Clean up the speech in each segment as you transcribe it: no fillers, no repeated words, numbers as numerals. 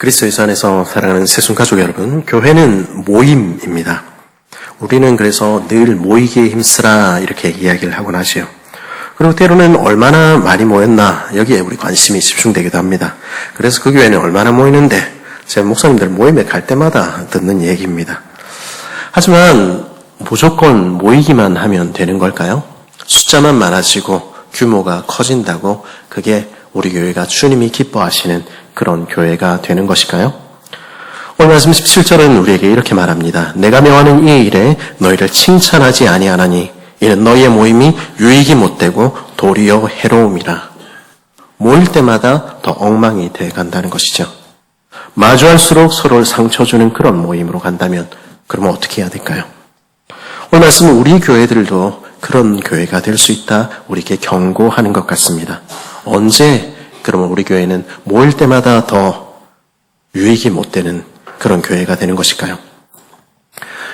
그리스도 예수 안에서 사랑하는 새순가족 여러분, 교회는 모임입니다. 우리는 그래서 늘 모이기에 힘쓰라 이렇게 이야기를 하곤 하지요. 그리고 때로는 얼마나 많이 모였나 여기에 우리 관심이 집중되기도 합니다. 그래서 그 교회는 얼마나 모이는데 제가 목사님들 모임에 갈 때마다 듣는 얘기입니다. 하지만 무조건 모이기만 하면 되는 걸까요? 숫자만 많아지고 규모가 커진다고 그게 우리 교회가 주님이 기뻐하시는 그런 교회가 되는 것일까요? 오늘 말씀 17절은 우리에게 이렇게 말합니다. 내가 명하는 이 일에 너희를 칭찬하지 아니하나니 이는 너희의 모임이 유익이 못되고 도리어 해로움이라. 모일 때마다 더 엉망이 돼 간다는 것이죠. 마주할수록 서로를 상처 주는 그런 모임으로 간다면 그러면 어떻게 해야 될까요? 오늘 말씀은 우리 교회들도 그런 교회가 될 수 있다 우리에게 경고하는 것 같습니다. 언제 그러면 우리 교회는 모일 때마다 더 유익이 못 되는 그런 교회가 되는 것일까요?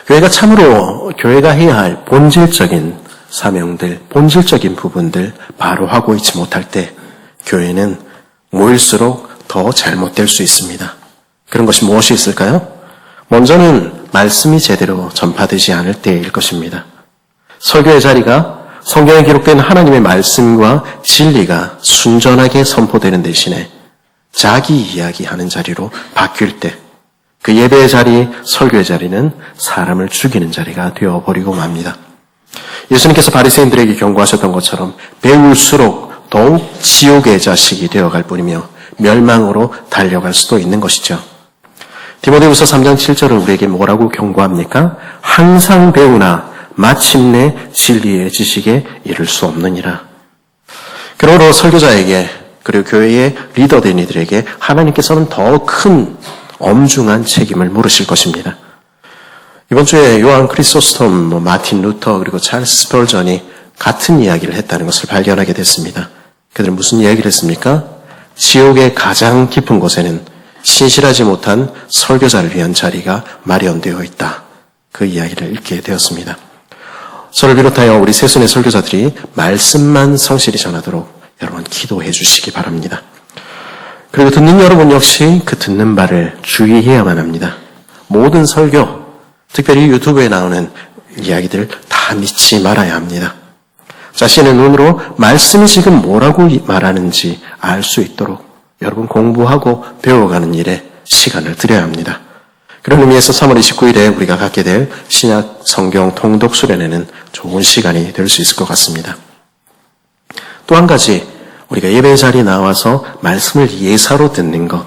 교회가 참으로 교회가 해야 할 본질적인 사명들, 본질적인 부분들 바로 하고 있지 못할 때 교회는 모일수록 더 잘못될 수 있습니다. 그런 것이 무엇이 있을까요? 먼저는 말씀이 제대로 전파되지 않을 때일 것입니다. 설교의 자리가 성경에 기록된 하나님의 말씀과 진리가 순전하게 선포되는 대신에 자기 이야기하는 자리로 바뀔 때 그 예배의 자리, 설교의 자리는 사람을 죽이는 자리가 되어버리고 맙니다. 예수님께서 바리새인들에게 경고하셨던 것처럼 배울수록 더욱 지옥의 자식이 되어갈 뿐이며 멸망으로 달려갈 수도 있는 것이죠. 디모데후서 3장 7절은 우리에게 뭐라고 경고합니까? 항상 배우나 마침내 진리의 지식에 이를 수 없느니라. 그러므로 설교자에게 그리고 교회의 리더된 이들에게 하나님께서는 더 큰 엄중한 책임을 물으실 것입니다. 이번 주에 요한 크리소스톰, 마틴 루터 그리고 찰스 스펄전이 같은 이야기를 했다는 것을 발견하게 됐습니다. 그들은 무슨 이야기를 했습니까? 지옥의 가장 깊은 곳에는 신실하지 못한 설교자를 위한 자리가 마련되어 있다. 그 이야기를 읽게 되었습니다. 저를 비롯하여 우리 새순의 설교자들이 말씀만 성실히 전하도록 여러분 기도해 주시기 바랍니다. 그리고 듣는 여러분 역시 그 듣는 바를 주의해야만 합니다. 모든 설교, 특별히 유튜브에 나오는 이야기들 다 믿지 말아야 합니다. 자신의 눈으로 말씀이 지금 뭐라고 말하는지 알 수 있도록 여러분 공부하고 배워가는 일에 시간을 들여야 합니다. 그런 의미에서 3월 29일에 우리가 갖게 될 신약 성경 통독 수련회는 좋은 시간이 될 수 있을 것 같습니다. 또 한 가지 우리가 예배 자리에 나와서 말씀을 예사로 듣는 것,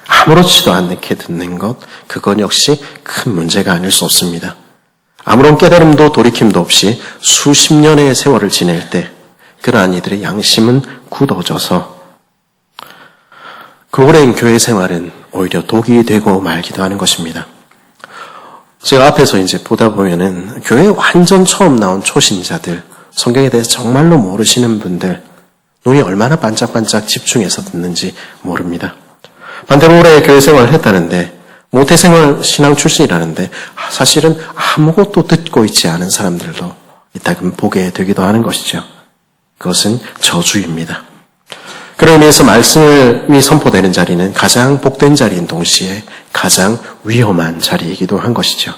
아무렇지도 않게 듣는 것, 그건 역시 큰 문제가 아닐 수 없습니다. 아무런 깨달음도 돌이킴도 없이 수십 년의 세월을 지낼 때 그러한 이들의 양심은 굳어져서 그 오랜 교회 생활은 오히려 독이 되고 말기도 하는 것입니다. 제가 앞에서 이제 보다 보면은 교회에 완전 처음 나온 초신자들, 성경에 대해서 정말로 모르시는 분들, 눈이 얼마나 반짝반짝 집중해서 듣는지 모릅니다. 반대로 오래 교회 생활을 했다는데, 모태생활 신앙 출신이라는데, 사실은 아무것도 듣고 있지 않은 사람들도 이따금 보게 되기도 하는 것이죠. 그것은 저주입니다. 그런 의미에서 말씀이 선포되는 자리는 가장 복된 자리인 동시에 가장 위험한 자리이기도 한 것이죠.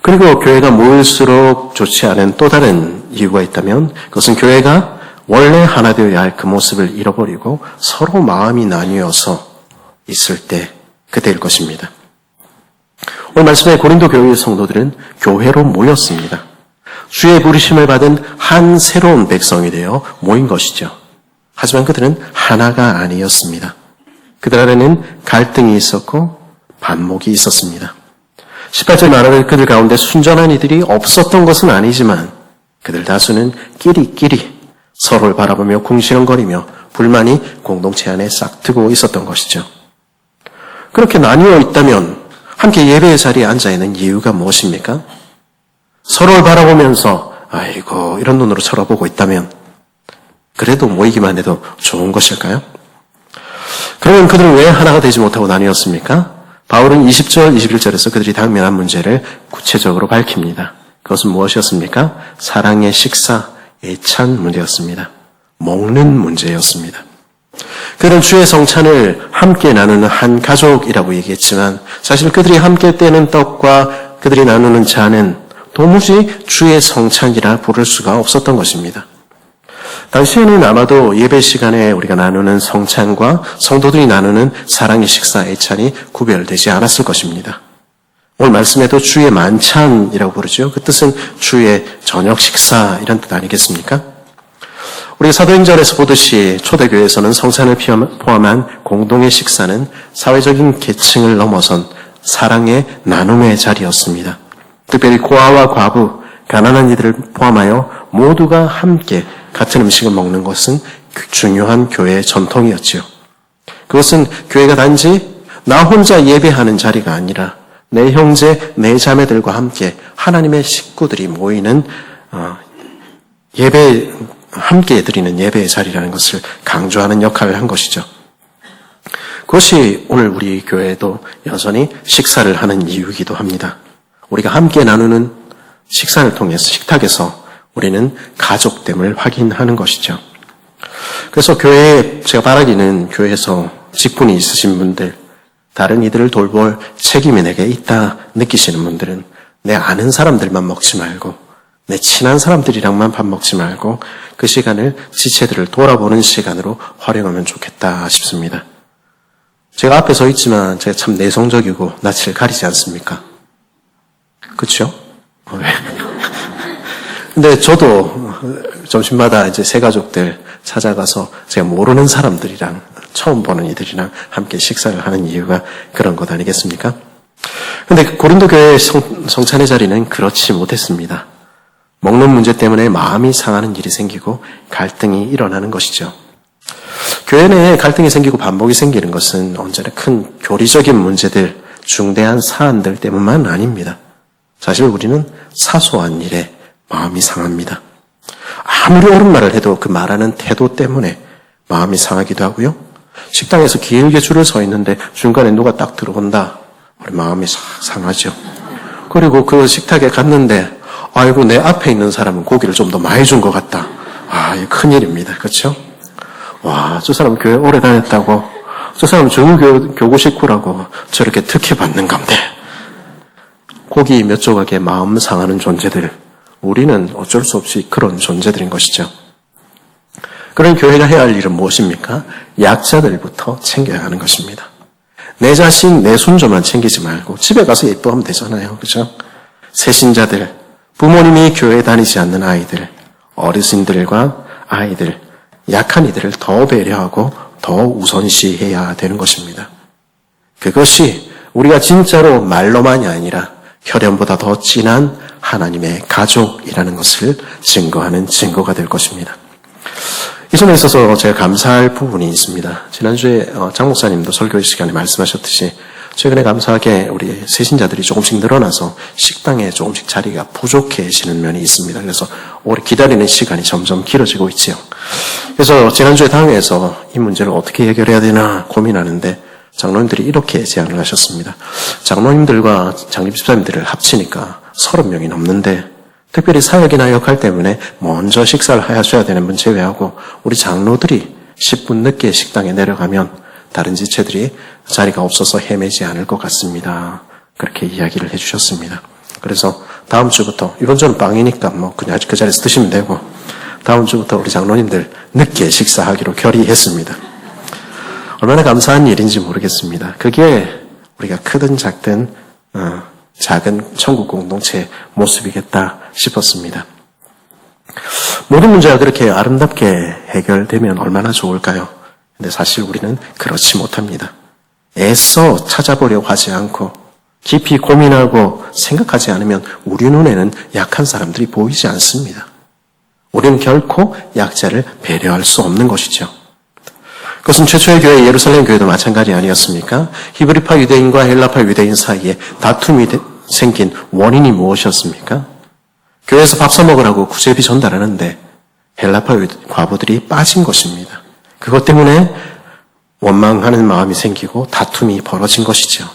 그리고 교회가 모일수록 좋지 않은 또 다른 이유가 있다면 그것은 교회가 원래 하나 되어야 할 그 모습을 잃어버리고 서로 마음이 나뉘어서 있을 때 그때일 것입니다. 오늘 말씀에 고린도 교회의 성도들은 교회로 모였습니다. 주의 부르심을 받은 한 새로운 백성이 되어 모인 것이죠. 하지만 그들은 하나가 아니었습니다. 그들 안에는 갈등이 있었고 반목이 있었습니다. 18절 말하는 그들 가운데 순전한 이들이 없었던 것은 아니지만 그들 다수는 끼리끼리 서로를 바라보며 궁시렁거리며 불만이 공동체 안에 싹트고 있었던 것이죠. 그렇게 나뉘어 있다면 함께 예배의 자리에 앉아있는 이유가 무엇입니까? 서로를 바라보면서 아이고 이런 눈으로 쳐다보고 있다면 그래도 모이기만 해도 좋은 것일까요? 그러면 그들은 왜 하나가 되지 못하고 나뉘었습니까? 바울은 20절, 21절에서 그들이 당면한 문제를 구체적으로 밝힙니다. 그것은 무엇이었습니까? 사랑의 식사, 애찬 문제였습니다. 먹는 문제였습니다. 그들은 주의 성찬을 함께 나누는 한 가족이라고 얘기했지만 사실 그들이 함께 떼는 떡과 그들이 나누는 잔은 도무지 주의 성찬이라 부를 수가 없었던 것입니다. 당시에는 아마도 예배 시간에 우리가 나누는 성찬과 성도들이 나누는 사랑의 식사 애찬이 구별되지 않았을 것입니다. 오늘 말씀에도 주의 만찬이라고 부르죠. 그 뜻은 주의 저녁 식사 이런 뜻 아니겠습니까? 우리가 사도행전에서 보듯이 초대교회에서는 성찬을 포함한 공동의 식사는 사회적인 계층을 넘어선 사랑의 나눔의 자리였습니다. 특별히 고아와 과부, 가난한 이들을 포함하여 모두가 함께 같은 음식을 먹는 것은 중요한 교회의 전통이었지요. 그것은 교회가 단지 나 혼자 예배하는 자리가 아니라 내 형제, 내 자매들과 함께 하나님의 식구들이 모이는 함께 드리는 예배의 자리라는 것을 강조하는 역할을 한 것이죠. 그것이 오늘 우리 교회도 여전히 식사를 하는 이유이기도 합니다. 우리가 함께 나누는 식사를 통해서 식탁에서 우리는 가족됨을 확인하는 것이죠. 그래서 제가 바라기는 교회에서 직분이 있으신 분들, 다른 이들을 돌볼 책임이 내게 있다 느끼시는 분들은 내 아는 사람들만 먹지 말고 내 친한 사람들이랑만 밥 먹지 말고 그 시간을 지체들을 돌아보는 시간으로 활용하면 좋겠다 싶습니다. 제가 앞에 서 있지만 제가 참 내성적이고 낯을 가리지 않습니까? 그렇죠? 근데 저도 점심마다 이제 새 가족들 찾아가서 제가 모르는 사람들이랑 처음 보는 이들이랑 함께 식사를 하는 이유가 그런 것 아니겠습니까? 근데 고린도 교회의 성찬의 자리는 그렇지 못했습니다. 먹는 문제 때문에 마음이 상하는 일이 생기고 갈등이 일어나는 것이죠. 교회 내에 갈등이 생기고 반복이 생기는 것은 언제나 큰 교리적인 문제들, 중대한 사안들 때문만 아닙니다. 사실 우리는 사소한 일에 마음이 상합니다. 아무리 옳은 말을 해도 그 말하는 태도 때문에 마음이 상하기도 하고요. 식당에서 길게 줄을 서 있는데 중간에 누가 딱 들어온다. 우리 마음이 상하죠. 그리고 그 식탁에 갔는데 아이고 내 앞에 있는 사람은 고기를 좀 더 많이 준 것 같다. 이거 큰일입니다. 그렇죠? 와, 저 사람 교회 오래 다녔다고, 저 사람 정교구 식구라고 저렇게 특혜받는 건데 고기 몇 조각에 마음 상하는 존재들, 우리는 어쩔 수 없이 그런 존재들인 것이죠. 그런 교회가 해야 할 일은 무엇입니까? 약자들부터 챙겨야 하는 것입니다. 내 자신, 내 손주만 챙기지 말고 집에 가서 예뻐하면 되잖아요. 그죠? 새신자들, 부모님이 교회에 다니지 않는 아이들, 어르신들과 아이들, 약한 이들을 더 배려하고 더 우선시해야 되는 것입니다. 그것이 우리가 진짜로 말로만이 아니라 혈연보다 더 진한 하나님의 가족이라는 것을 증거하는 증거가 될 것입니다. 이 점에 있어서 제가 감사할 부분이 있습니다. 지난주에 장 목사님도 설교 시간에 말씀하셨듯이 최근에 감사하게 우리 새신자들이 조금씩 늘어나서 식당에 조금씩 자리가 부족해지는 면이 있습니다. 그래서 오래 기다리는 시간이 점점 길어지고 있지요. 그래서 지난주에 당회에서 이 문제를 어떻게 해결해야 되나 고민하는데 장로님들이 이렇게 제안을 하셨습니다. 장로님들과 장립집사님들을 합치니까 30명이 넘는데 특별히 사역이나 역할 때문에 먼저 식사를 하셔야 되는 분 제외하고 우리 장로들이 10분 늦게 식당에 내려가면 다른 지체들이 자리가 없어서 헤매지 않을 것 같습니다. 그렇게 이야기를 해주셨습니다. 그래서 다음 주부터, 이번 주는 빵이니까 그냥 그 자리에서 드시면 되고 다음 주부터 우리 장로님들 늦게 식사하기로 결의했습니다. 얼마나 감사한 일인지 모르겠습니다. 그게 우리가 크든 작든 작은 천국 공동체의 모습이겠다 싶었습니다. 모든 문제가 그렇게 아름답게 해결되면 얼마나 좋을까요? 근데 사실 우리는 그렇지 못합니다. 애써 찾아보려고 하지 않고 깊이 고민하고 생각하지 않으면 우리 눈에는 약한 사람들이 보이지 않습니다. 우리는 결코 약자를 배려할 수 없는 것이죠. 그것은 최초의 교회 예루살렘 교회도 마찬가지 아니었습니까? 히브리파 유대인과 헬라파 유대인 사이에 다툼이 생긴 원인이 무엇이었습니까? 교회에서 밥 사먹으라고 구제비 전달하는데 헬라파 과부들이 빠진 것입니다. 그것 때문에 원망하는 마음이 생기고 다툼이 벌어진 것이죠.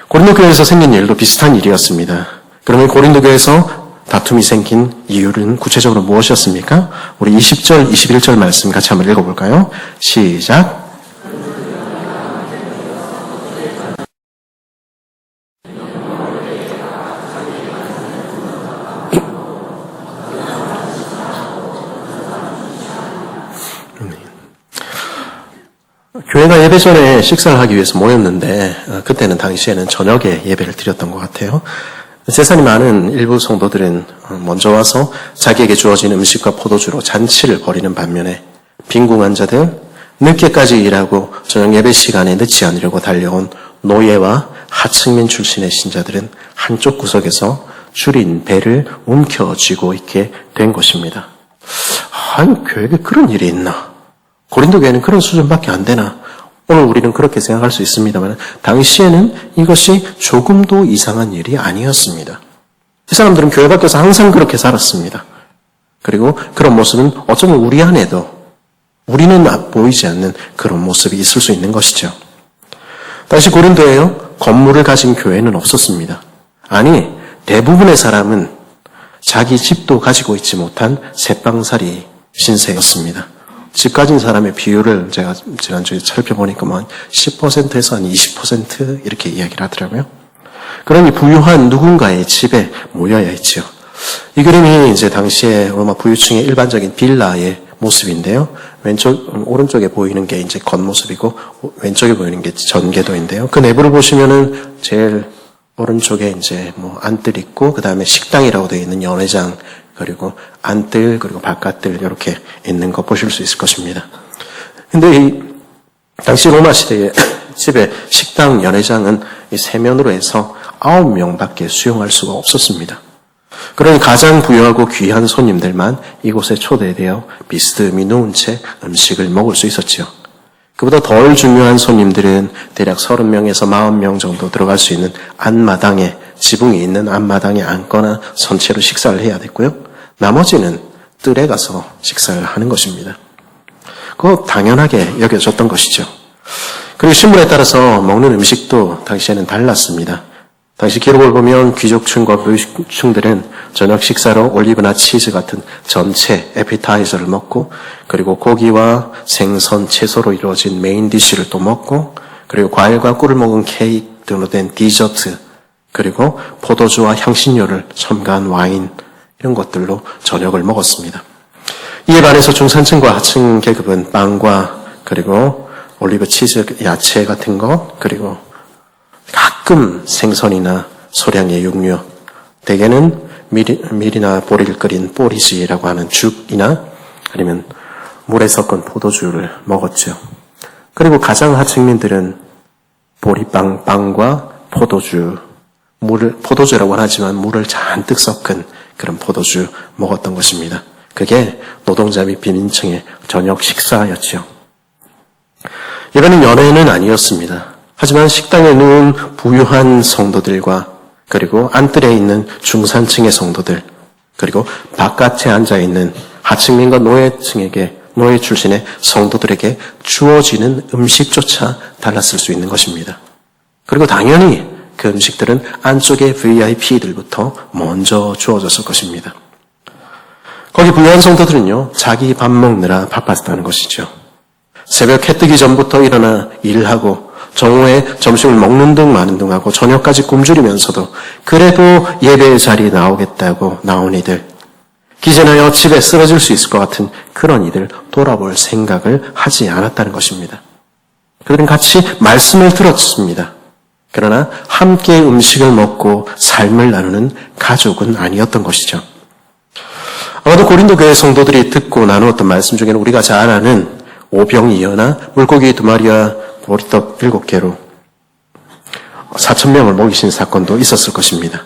고린도 교회에서 생긴 일도 비슷한 일이었습니다. 그러면 고린도 교회에서 다툼이 생긴 이유는 구체적으로 무엇이었습니까? 우리 20절, 21절 말씀 같이 한번 읽어볼까요? 시작. 교회가 예배 전에 식사를 하기 위해서 모였는데 그때는 당시에는 저녁에 예배를 드렸던 것 같아요. 제사님 아는 일부 성도들은 먼저 와서 자기에게 주어진 음식과 포도주로 잔치를 벌이는 반면에 빈궁한 자들, 늦게까지 일하고 저녁 예배 시간에 늦지 않으려고 달려온 노예와 하층민 출신의 신자들은 한쪽 구석에서 줄인 배를 움켜쥐고 있게 된 것입니다. 아니, 교회에 그런 일이 있나? 고린도 교회는 그런 수준밖에 안 되나? 오늘 우리는 그렇게 생각할 수 있습니다만 당시에는 이것이 조금도 이상한 일이 아니었습니다. 이 사람들은 교회 밖에서 항상 그렇게 살았습니다. 그리고 그런 모습은 어쩌면 우리 안에도 우리는 보이지 않는 그런 모습이 있을 수 있는 것이죠. 당시 고린도에요, 건물을 가진 교회는 없었습니다. 아니, 대부분의 사람은 자기 집도 가지고 있지 못한 새빵살이 신세였습니다. 집 가진 사람의 비율을 제가 지난주에 살펴보니까 뭐 한 10%에서 한 20% 이렇게 이야기를 하더라고요. 그러니 부유한 누군가의 집에 모여야 했죠. 이 그림이 이제 당시에 로마 부유층의 일반적인 빌라의 모습인데요. 오른쪽에 보이는 게 이제 겉모습이고 왼쪽에 보이는 게 전개도인데요. 그 내부를 보시면은 제일 오른쪽에 이제 뭐 안뜰 있고 그 다음에 식당이라고 되어 있는 연회장 그리고 안뜰 그리고 바깥뜰 이렇게 있는 거 보실 수 있을 것입니다. 근데 이 당시 로마 시대에 집에 식당 연회장은 이 세면으로 해서 9명밖에 수용할 수가 없었습니다. 그러니 가장 부유하고 귀한 손님들만 이곳에 초대되어 비스듬히 누운 채 음식을 먹을 수 있었지요. 그보다 덜 중요한 손님들은 대략 30명에서 40명 정도 들어갈 수 있는 안마당에, 지붕이 있는 안마당에 앉거나 선체로 식사를 해야 됐고요. 나머지는 뜰에 가서 식사를 하는 것입니다. 그거 당연하게 여겨졌던 것이죠. 그리고 신분에 따라서 먹는 음식도 당시에는 달랐습니다. 당시 기록을 보면 귀족층과 부유층들은 저녁 식사로 올리브나 치즈 같은 전체 에피타이저를 먹고 그리고 고기와 생선, 채소로 이루어진 메인 디쉬를 또 먹고 그리고 과일과 꿀을 먹은 케이크 등으로 된 디저트 그리고 포도주와 향신료를 첨가한 와인 이런 것들로 저녁을 먹었습니다. 이에 반해서 중산층과 하층 계급은 빵과 그리고 올리브 치즈, 야채 같은 것 그리고 가끔 생선이나 소량의 육류, 대개는 밀이나 보리를 끓인 보리지라고 하는 죽이나 아니면 물에 섞은 포도주를 먹었죠. 그리고 가장 하층민들은 보리빵, 빵과 포도주, 포도주라고 하지만 물을 잔뜩 섞은 그런 포도주 먹었던 것입니다. 그게 노동자 및 빈민층의 저녁 식사였죠. 이번엔 연회는 아니었습니다. 하지만 식당에 누운 부유한 성도들과 그리고 안뜰에 있는 중산층의 성도들 그리고 바깥에 앉아있는 하층민과 노예 출신의 성도들에게 주어지는 음식조차 달랐을 수 있는 것입니다. 그리고 당연히 그 음식들은 안쪽의 VIP들부터 먼저 주어졌을 것입니다. 거기 부유한 성도들은요, 자기 밥 먹느라 바빴다는 것이죠. 새벽 해 뜨기 전부터 일어나 일하고 정오에 점심을 먹는 등 마는 등 하고 저녁까지 굶주리면서도 그래도 예배의 자리에 나오겠다고 나온 이들, 기전하여 집에 쓰러질 수 있을 것 같은 그런 이들 돌아볼 생각을 하지 않았다는 것입니다. 그들은 같이 말씀을 들었습니다. 그러나 함께 음식을 먹고 삶을 나누는 가족은 아니었던 것이죠. 아마도 고린도 교회 성도들이 듣고 나누었던 말씀 중에는 우리가 잘 아는 오병이어나 물고기 2마리와 보리떡 7개로 4,000명을 먹이신 사건도 있었을 것입니다.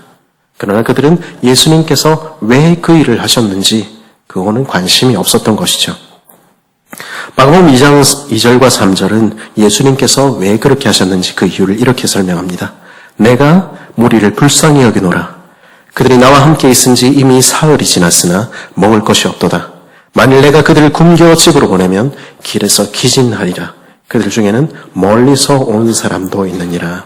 그러나 그들은 예수님께서 왜 그 일을 하셨는지 그거는 관심이 없었던 것이죠. 마가복음 2장 2절과 3절은 예수님께서 왜 그렇게 하셨는지 그 이유를 이렇게 설명합니다. 내가 무리를 불쌍히 여기노라. 그들이 나와 함께 있은 지 이미 사흘이 지났으나 먹을 것이 없도다. 만일 내가 그들을 굶겨 집으로 보내면 길에서 기진하리라. 그들 중에는 멀리서 온 사람도 있느니라.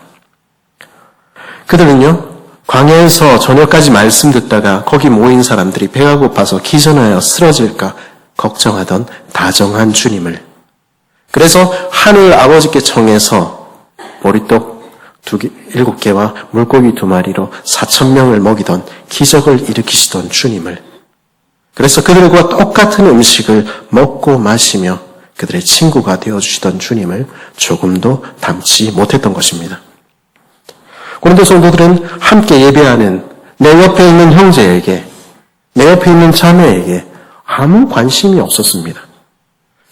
그들은요, 광야에서 저녁까지 말씀 듣다가 거기 모인 사람들이 배가 고파서 기전하여 쓰러질까 걱정하던 다정한 주님을, 그래서 하늘 아버지께 청해서 보리떡 7개와 물고기 2마리로 4,000명을 먹이던 기적을 일으키시던 주님을, 그래서 그들과 똑같은 음식을 먹고 마시며 그들의 친구가 되어주시던 주님을 조금도 닮지 못했던 것입니다. 고린도 성도들은 함께 예배하는 내 옆에 있는 형제에게, 내 옆에 있는 자매에게 아무 관심이 없었습니다.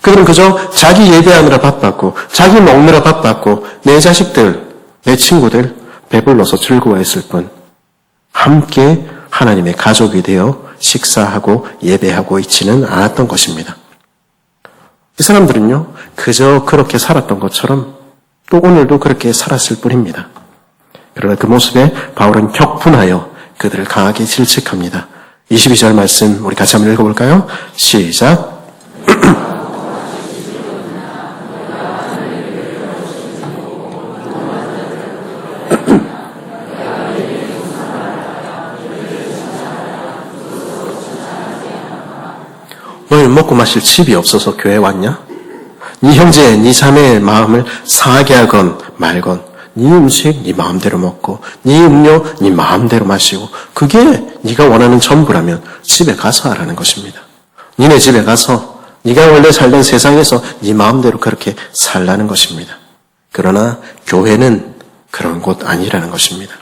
그들은 그저 자기 예배하느라 바빴고, 자기 먹느라 바빴고, 내 자식들, 내 친구들 배불러서 즐거워했을 뿐, 함께 하나님의 가족이 되어 식사하고 예배하고 있지는 않았던 것입니다. 이 사람들은요, 그저 그렇게 살았던 것처럼 또 오늘도 그렇게 살았을 뿐입니다. 그러나 그 모습에 바울은 격분하여 그들을 강하게 질책합니다. 22절 말씀 우리 같이 한번 읽어볼까요? 시작. 너희는 먹고 마실 집이 없어서 교회 왔냐? 네 형제, 네 자매의 마음을 상하게 하건 말건 네 음식 네 마음대로 먹고 네 음료 네 마음대로 마시고 그게 네가 원하는 전부라면 집에 가서 하라는 것입니다. 니네 집에 가서 네가 원래 살던 세상에서 네 마음대로 그렇게 살라는 것입니다. 그러나 교회는 그런 곳 아니라는 것입니다.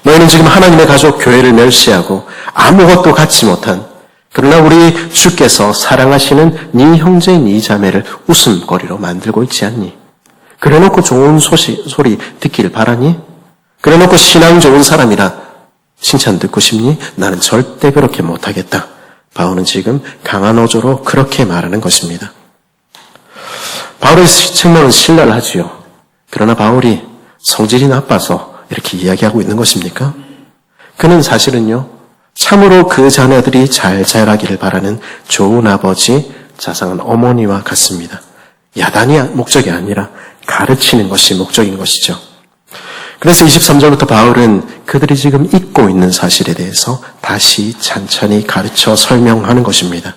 너희는 지금 하나님의 가족 교회를 멸시하고 아무것도 갖지 못한, 그러나 우리 주께서 사랑하시는 네 형제 네 자매를 웃음거리로 만들고 있지 않니? 그래놓고 좋은 소리 듣길 바라니? 그래놓고 신앙 좋은 사람이라 칭찬 듣고 싶니? 나는 절대 그렇게 못하겠다. 바울은 지금 강한 어조로 그렇게 말하는 것입니다. 바울의 책망은 신랄 하지요. 그러나 바울이 성질이 나빠서 이렇게 이야기하고 있는 것입니까? 그는 사실은요, 참으로 그 자녀들이 잘 자라기를 바라는 좋은 아버지, 자상한 어머니와 같습니다. 야단이 목적이 아니라 가르치는 것이 목적인 것이죠. 그래서 23절부터 바울은 그들이 지금 잊고 있는 사실에 대해서 다시 찬찬히 가르쳐 설명하는 것입니다.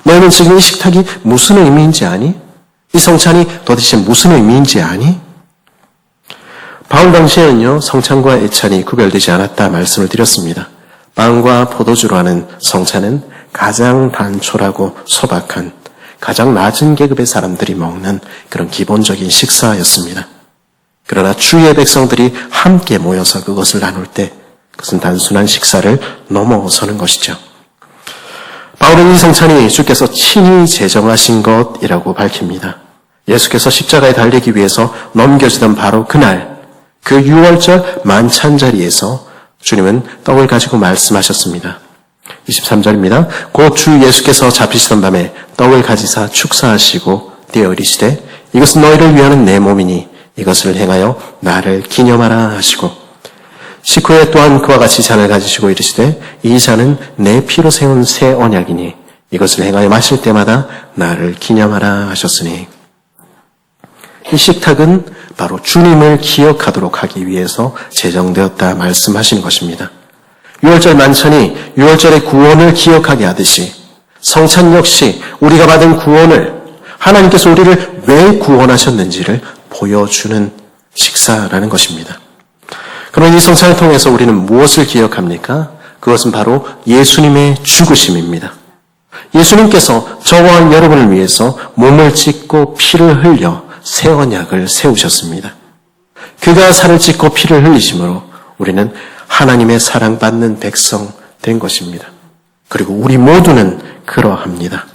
너희는 지금 이 식탁이 무슨 의미인지 아니? 이 성찬이 도대체 무슨 의미인지 아니? 바울 당시에는요, 성찬과 애찬이 구별되지 않았다 말씀을 드렸습니다. 빵과 포도주로 하는 성찬은 가장 단촐하고 소박한, 가장 낮은 계급의 사람들이 먹는 그런 기본적인 식사였습니다. 그러나 주의 백성들이 함께 모여서 그것을 나눌 때 그것은 단순한 식사를 넘어서는 것이죠. 바울은 이 성찬이 주께서 친히 제정하신 것이라고 밝힙니다. 예수께서 십자가에 달리기 위해서 넘겨지던 바로 그날, 그 6월절 만찬 자리에서 주님은 떡을 가지고 말씀하셨습니다. 23절입니다. 곧 주 예수께서 잡히시던 밤에 떡을 가지사 축사하시고 떼어 이르시되 이것은 너희를 위하는 내 몸이니 이것을 행하여 나를 기념하라 하시고, 식후에 또한 그와 같이 잔을 가지시고 이르시되 이 잔은 내 피로 세운 새 언약이니 이것을 행하여 마실 때마다 나를 기념하라 하셨으니, 이 식탁은 바로 주님을 기억하도록 하기 위해서 제정되었다 말씀하신 것입니다. 6월절 만찬이 6월절의 구원을 기억하게 하듯이 성찬 역시 우리가 받은 구원을, 하나님께서 우리를 왜 구원하셨는지를 보여주는 식사라는 것입니다. 그러면 이 성찬을 통해서 우리는 무엇을 기억합니까? 그것은 바로 예수님의 죽으심입니다. 예수님께서 저와 여러분을 위해서 몸을 찢고 피를 흘려 새 언약을 세우셨습니다. 그가 살을 찢고 피를 흘리심으로 우리는 하나님의 사랑받는 백성 된 것입니다. 그리고 우리 모두는 그러합니다.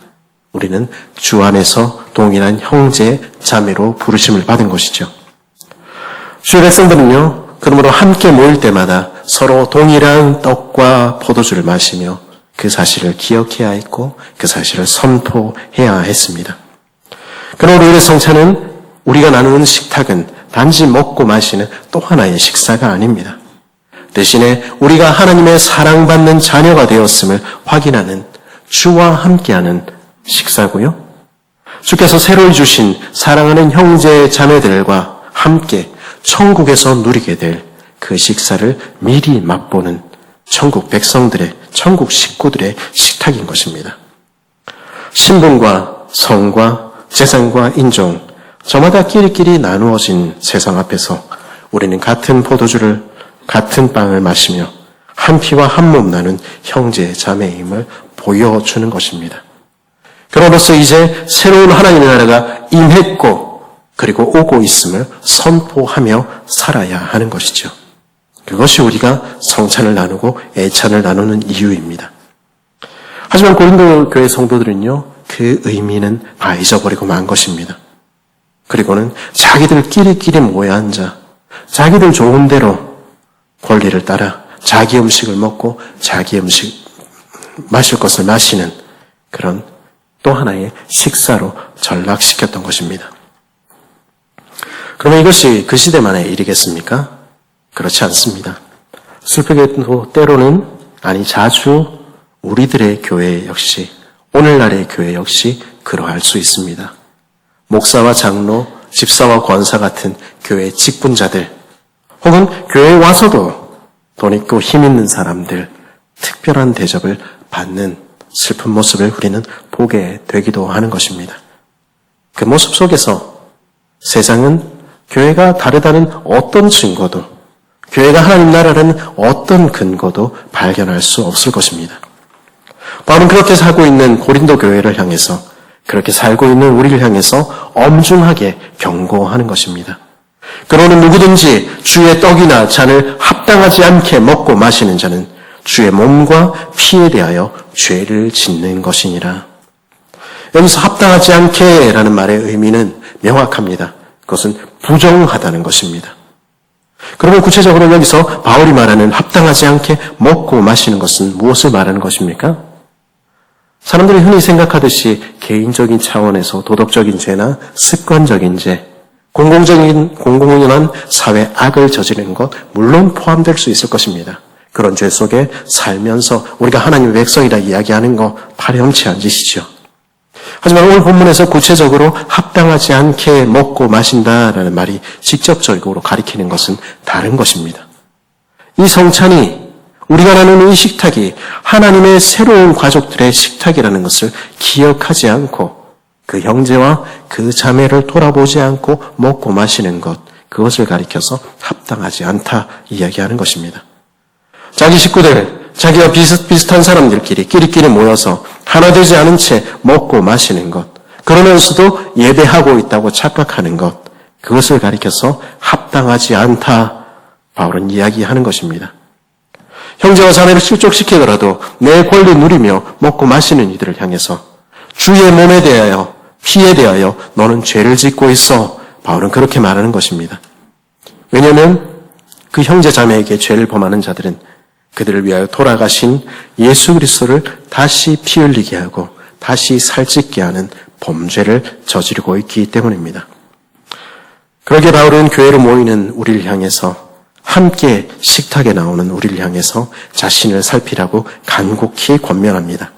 우리는 주 안에서 동일한 형제, 자매로 부르심을 받은 것이죠. 주의 백성들은요, 그러므로 함께 모일 때마다 서로 동일한 떡과 포도주를 마시며 그 사실을 기억해야 했고 그 사실을 선포해야 했습니다. 그러므로 우리의 성찬은, 우리가 나누는 식탁은 단지 먹고 마시는 또 하나의 식사가 아닙니다. 대신에 우리가 하나님의 사랑받는 자녀가 되었음을 확인하는 주와 함께하는 식사고요. 주께서 새로이 주신 사랑하는 형제 자매들과 함께 천국에서 누리게 될 그 식사를 미리 맛보는 천국 백성들의, 천국 식구들의 식탁인 것입니다. 신분과 성과 재산과 인종, 저마다 끼리끼리 나누어진 세상 앞에서 우리는 같은 포도주를, 같은 빵을 마시며 한 피와 한 몸 나눈 형제 자매임을 보여주는 것입니다. 그로써 이제 새로운 하나님의 나라가 임했고 그리고 오고 있음을 선포하며 살아야 하는 것이죠. 그것이 우리가 성찬을 나누고 애찬을 나누는 이유입니다. 하지만 고린도 교회 성도들은요, 그 의미는 다 잊어버리고 만 것입니다. 그리고는 자기들끼리끼리 모여 앉아 자기들 좋은 대로 권리를 따라 자기 음식을 먹고 자기 음식 마실 것을 마시는 그런 또 하나의 식사로 전락시켰던 것입니다. 그러면 이것이 그 시대만의 일이겠습니까? 그렇지 않습니다. 슬프게도 때로는, 아니 자주 우리들의 교회 역시, 오늘날의 교회 역시 그러할 수 있습니다. 목사와 장로, 집사와 권사 같은 교회 직분자들, 혹은 교회에 와서도 돈 있고 힘 있는 사람들, 특별한 대접을 받는 슬픈 모습을 우리는 보게 되기도 하는 것입니다. 그 모습 속에서 세상은 교회가 다르다는 어떤 증거도, 교회가 하나님 나라라는 어떤 근거도 발견할 수 없을 것입니다. 바울은 그렇게 살고 있는 고린도 교회를 향해서, 그렇게 살고 있는 우리를 향해서 엄중하게 경고하는 것입니다. 그러는 누구든지 주의 떡이나 잔을 합당하지 않게 먹고 마시는 자는 주의 몸과 피에 대하여 죄를 짓는 것이니라. 여기서 합당하지 않게 라는 말의 의미는 명확합니다. 그것은 부정하다는 것입니다. 그러면 구체적으로 여기서 바울이 말하는 합당하지 않게 먹고 마시는 것은 무엇을 말하는 것입니까? 사람들이 흔히 생각하듯이 개인적인 차원에서 도덕적인 죄나 습관적인 죄, 공공연한 사회 악을 저지르는 것 물론 포함될 수 있을 것입니다. 그런 죄 속에 살면서 우리가 하나님의 백성이라 이야기하는 거 파렴치한 짓이죠. 하지만 오늘 본문에서 구체적으로 합당하지 않게 먹고 마신다라는 말이 직접적으로 가리키는 것은 다른 것입니다. 이 성찬이, 우리가 나누는 이 식탁이 하나님의 새로운 가족들의 식탁이라는 것을 기억하지 않고 그 형제와 그 자매를 돌아보지 않고 먹고 마시는 것, 그것을 가리켜서 합당하지 않다 이야기하는 것입니다. 자기 식구들, 자기와 비슷비슷한 사람들끼리 끼리끼리 모여서 하나 되지 않은 채 먹고 마시는 것, 그러면서도 예배하고 있다고 착각하는 것, 그것을 가리켜서 합당하지 않다 바울은 이야기하는 것입니다. 형제와 자매를 실족시키더라도 내 권리 누리며 먹고 마시는 이들을 향해서 주의 몸에 대하여, 피에 대하여 너는 죄를 짓고 있어. 바울은 그렇게 말하는 것입니다. 왜냐하면 그 형제 자매에게 죄를 범하는 자들은 그들을 위하여 돌아가신 예수 그리스도를 다시 피 흘리게 하고 다시 살찌게 하는 범죄를 저지르고 있기 때문입니다. 그러기에 바울은 교회로 모이는 우리를 향해서, 함께 식탁에 나오는 우리를 향해서 자신을 살피라고 간곡히 권면합니다.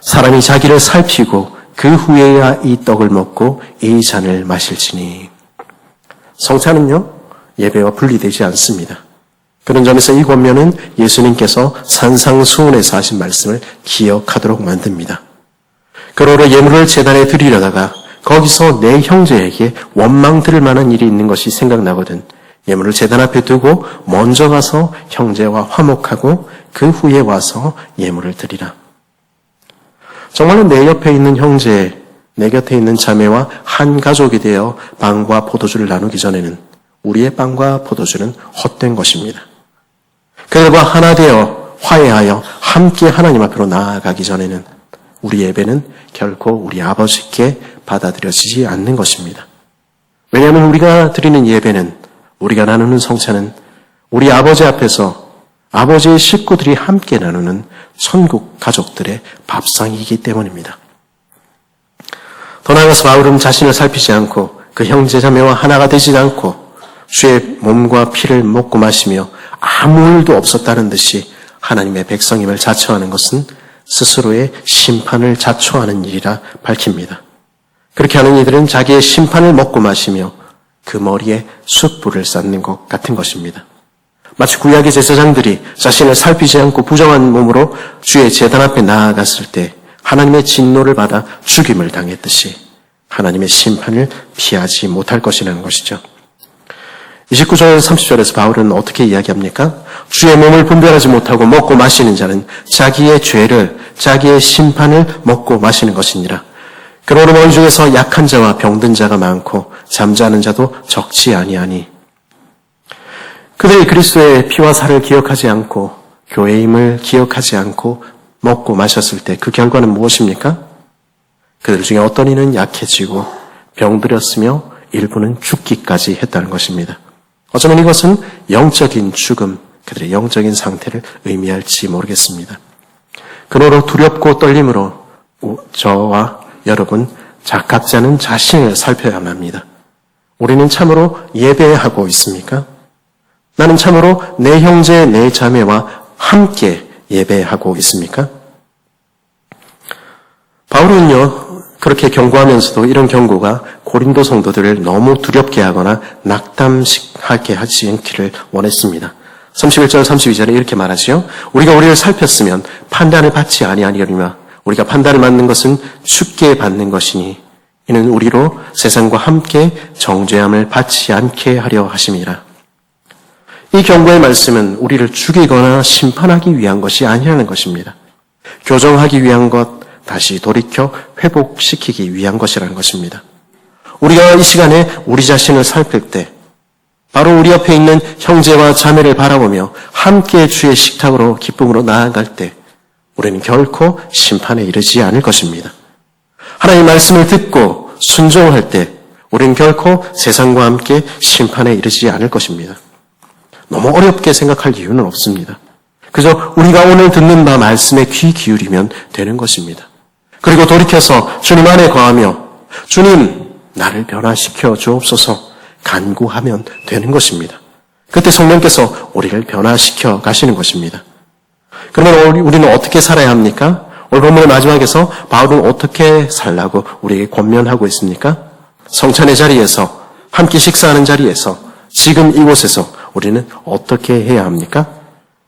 사람이 자기를 살피고 그 후에야 이 떡을 먹고 이 잔을 마실지니. 성찬은요, 예배와 분리되지 않습니다. 그런 점에서 이 권면은 예수님께서 산상수훈에서 하신 말씀을 기억하도록 만듭니다. 그러므로 예물을 제단에 드리려다가 거기서 내 형제에게 원망 들을 만한 일이 있는 것이 생각나거든 예물을 제단 앞에 두고 먼저 가서 형제와 화목하고 그 후에 와서 예물을 드리라. 정말로 내 옆에 있는 형제, 내 곁에 있는 자매와 한 가족이 되어 빵과 포도주를 나누기 전에는 우리의 빵과 포도주는 헛된 것입니다. 그들과 하나 되어 화해하여 함께 하나님 앞으로 나아가기 전에는 우리 예배는 결코 우리 아버지께 받아들여지지 않는 것입니다. 왜냐하면 우리가 드리는 예배는, 우리가 나누는 성찬은 우리 아버지 앞에서 아버지의 식구들이 함께 나누는 천국 가족들의 밥상이기 때문입니다. 더 나아가서 바울은 자신을 살피지 않고 그 형제 자매와 하나가 되지 않고 주의 몸과 피를 먹고 마시며 아무 일도 없었다는 듯이 하나님의 백성임을 자처하는 것은 스스로의 심판을 자초하는 일이라 밝힙니다. 그렇게 하는 이들은 자기의 심판을 먹고 마시며 그 머리에 숯불을 쌓는 것 같은 것입니다. 마치 구약의 제사장들이 자신을 살피지 않고 부정한 몸으로 주의 제단 앞에 나아갔을 때 하나님의 진노를 받아 죽임을 당했듯이 하나님의 심판을 피하지 못할 것이라는 것이죠. 29절 30절에서 바울은 어떻게 이야기합니까? 주의 몸을 분별하지 못하고 먹고 마시는 자는 자기의 죄를, 자기의 심판을 먹고 마시는 것이니라. 그러므로 너희 중에서 약한 자와 병든 자가 많고 잠자는 자도 적지 아니하니 그들이 그리스도의 피와 살을 기억하지 않고 교회의 힘을 기억하지 않고 먹고 마셨을 때 그 결과는 무엇입니까? 그들 중에 어떤 이는 약해지고 병들었으며 일부는 죽기까지 했다는 것입니다. 어쩌면 이것은 영적인 죽음, 그들의 영적인 상태를 의미할지 모르겠습니다. 그러므로 두렵고 떨림으로 저와 여러분 각자는 자신을 살펴야만 합니다. 우리는 참으로 예배하고 있습니까? 나는 참으로 내 형제, 내 자매와 함께 예배하고 있습니까? 바울은요, 그렇게 경고하면서도 이런 경고가 고린도 성도들을 너무 두렵게 하거나 낙담하게 하지 않기를 원했습니다. 31절 32절에 이렇게 말하지요. 우리가 우리를 살폈으면 판단을 받지 아니하리로니와 우리가 판단을 받는 것은 쉽게 받는 것이니 이는 우리로 세상과 함께 정죄함을 받지 않게 하려 하심이라. 이 경고의 말씀은 우리를 죽이거나 심판하기 위한 것이 아니라는 것입니다. 교정하기 위한 것, 다시 돌이켜 회복시키기 위한 것이라는 것입니다. 우리가 이 시간에 우리 자신을 살필 때 바로 우리 옆에 있는 형제와 자매를 바라보며 함께 주의 식탁으로 기쁨으로 나아갈 때 우리는 결코 심판에 이르지 않을 것입니다. 하나님의 말씀을 듣고 순종할 때 우리는 결코 세상과 함께 심판에 이르지 않을 것입니다. 너무 어렵게 생각할 이유는 없습니다. 그저 우리가 오늘 듣는 바 말씀에 귀 기울이면 되는 것입니다. 그리고 돌이켜서 주님 안에 거하며 주님 나를 변화시켜 주옵소서 간구하면 되는 것입니다. 그때 성령께서 우리를 변화시켜 가시는 것입니다. 그러면 우리는 어떻게 살아야 합니까? 오늘 본문의 마지막에서 바울은 어떻게 살라고 우리에게 권면하고 있습니까? 성찬의 자리에서 함께 식사하는 자리에서 지금 이곳에서 우리는 어떻게 해야 합니까?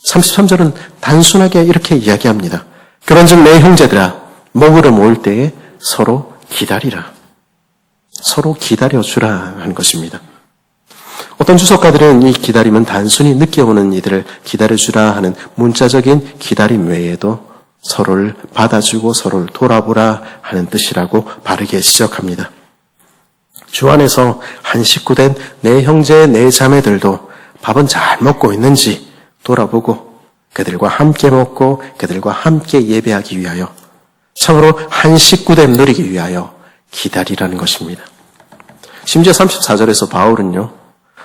33절은 단순하게 이렇게 이야기합니다. 그런즉 내 형제들아 먹으러 모일 때에 서로 기다리라. 서로 기다려주라 하는 것입니다. 어떤 주석가들은 이 기다림은 단순히 늦게 오는 이들을 기다려주라 하는 문자적인 기다림 외에도 서로를 받아주고 서로를 돌아보라 하는 뜻이라고 바르게 지적합니다. 주 안에서 한 식구된 내 형제, 내 자매들도 밥은 잘 먹고 있는지 돌아보고 그들과 함께 먹고 그들과 함께 예배하기 위하여 참으로 한 식구됨 누리기 위하여 기다리라는 것입니다. 심지어 34절에서 바울은요.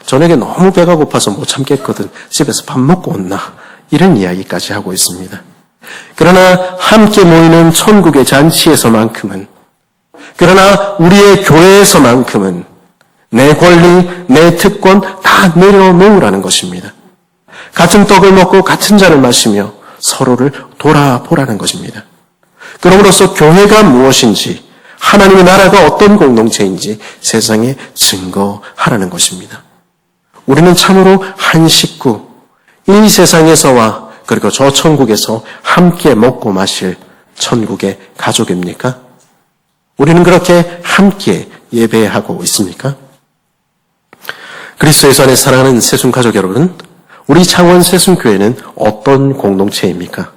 저녁에 너무 배가 고파서 못 참겠거든 집에서 밥 먹고 온나 이런 이야기까지 하고 있습니다. 그러나 함께 모이는 천국의 잔치에서만큼은 그러나 우리의 교회에서만큼은 내 권리, 내 특권 다 내려놓으라는 것입니다. 같은 떡을 먹고 같은 잔을 마시며 서로를 돌아보라는 것입니다. 그럼으로써 교회가 무엇인지 하나님의 나라가 어떤 공동체인지 세상에 증거하라는 것입니다. 우리는 참으로 한 식구, 이 세상에서와 그리고 저 천국에서 함께 먹고 마실 천국의 가족입니까? 우리는 그렇게 함께 예배하고 있습니까? 그리스도의 안에 사랑하는 새순가족 여러분, 우리 창원 새순교회는 어떤 공동체입니까?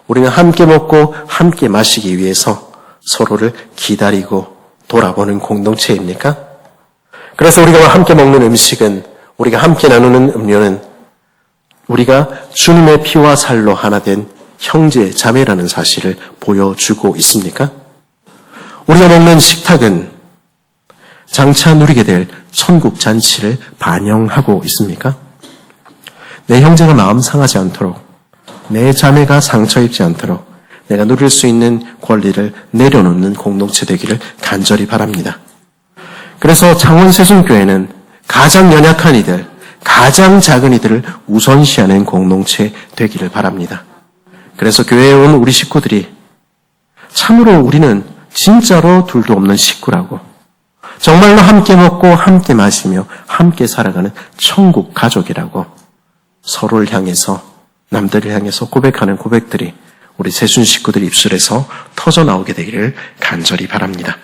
우리는 함께 먹고 함께 마시기 위해서 서로를 기다리고 돌아보는 공동체입니까? 그래서 우리가 함께 먹는 음식은, 우리가 함께 나누는 음료는 우리가 주님의 피와 살로 하나 된 형제, 자매라는 사실을 보여주고 있습니까? 우리가 먹는 식탁은 장차 누리게 될 천국 잔치를 반영하고 있습니까? 내 형제가 마음 상하지 않도록, 내 자매가 상처 입지 않도록 내가 누릴 수 있는 권리를 내려놓는 공동체 되기를 간절히 바랍니다. 그래서 창원 새순교회는 가장 연약한 이들, 가장 작은 이들을 우선시하는 공동체 되기를 바랍니다. 그래서 교회에 온 우리 식구들이 참으로 우리는 진짜로 둘도 없는 식구라고, 정말로 함께 먹고 함께 마시며 함께 살아가는 천국 가족이라고 서로를 향해서, 남들을 향해서 고백하는 고백들이 우리 새순 식구들 입술에서 터져 나오게 되기를 간절히 바랍니다.